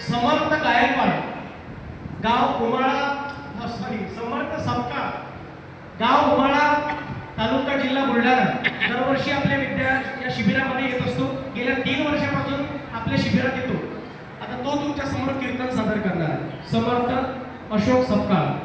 समर्थ गायकवाड, गाव उमाळा, समर्थ सपकाळ, गाव उमाळा, तालुका जिल्हा बुलढाणा. दरवर्षी आपल्या या शिबिरामध्ये येत असतो. गेल्या 3 वर्षापासून आपल्या शिबिरात येतो. आता तो तुमच्या समोर कीर्तन सादर करणार आहे. समर्थ अशोक सपकाळ.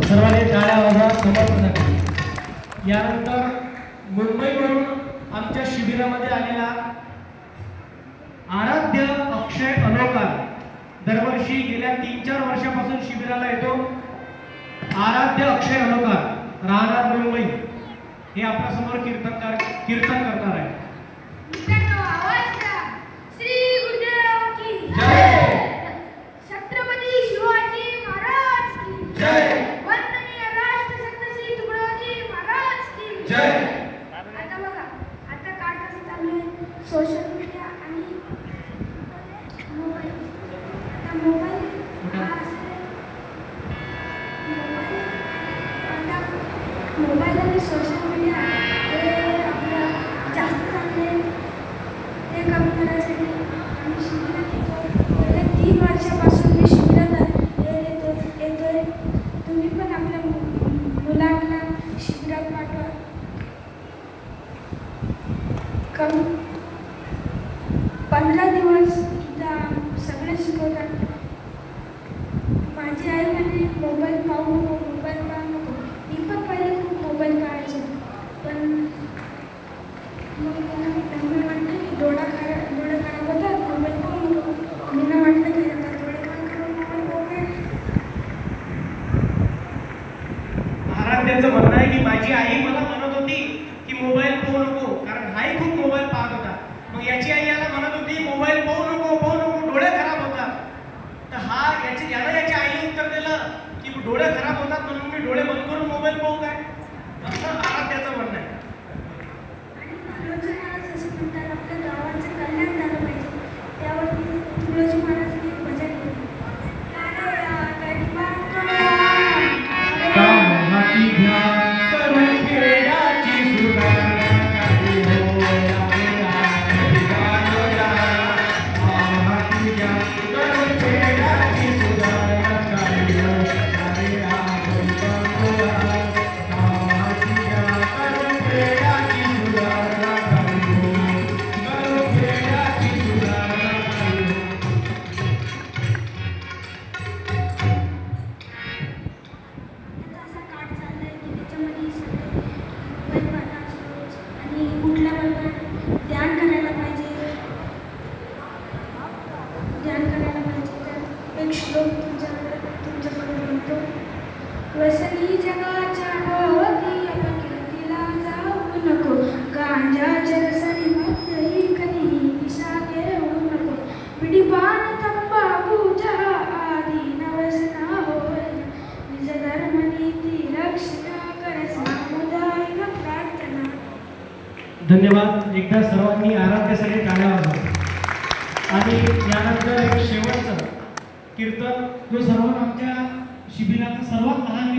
सर्वांनी टाळ्या वाजवा समर्थनासाठी. यानंतर मुंबईवरून आमच्या शिबिरामध्ये आलेला आराध्य अक्षय अलोकार, दरवर्षी गेल्या 3-4 वर्षापासून शिबिराला येतो. आराध्य अक्षय अलोकार, राहणार मुंबई, हे आपल्या समोर कीर्तन करणार आहे. सोशल मीडिया आणि मोबाईल आणि सोशल मीडिया हे आपलं जास्त चांगले ते कमी करण्यासाठी आम्ही शिबिरात येतो. गेल्या 3 वर्षापासून मी शिबिरात येतोय. तुम्ही पण आपल्या मुलांना शिबिरात पाठवा. कमी 15 दिवस डोळे खराब होतात म्हणून मी डोळे बंद करून मोबाईल पाहू काय, असं आराध्याचं म्हणणं आहे. आणि तुळोजी महाराज असे म्हणतात आपल्या गावाचं कल्याण झालं पाहिजे, त्यावरती तुळोजी महाराजांनी एक भजन केलं. कामाची ध्यान करून खेळाची सुधारणा करी हो कामाची ध्यान करून खेळाची सुधारणा करी हो कामाची ध्यान करून खेळाची सुधारणा करी हो करून खेळाची सुधारणा करी हो. आता असा काळ चाललाय की त्याच्यामध्ये सगळे मोबाईल पाहतात रोज आणि उठल्याबरोबर ध्यान करायला पाहिजे. तर एक श्लोक तुमच्याकडे म्हणतो. वसनी जगाच्या भोवती अपकीर्तीला जाऊ नको, गांजाच्या रसनी कधीही दिशा घेऊ नको, विडीपान तंबाखू चहा आदी नवसना होय, निज धर्म नीती रक्षण कर सामुदायिक प्रार्थना. धन्यवाद. एकदा सर्वांनी आराध्यासाठी टाळ्या वाजवा. आणि यानंतर एक शेवटचं कीर्तन जो सर्वांना आमच्या शिबिराचा सर्वात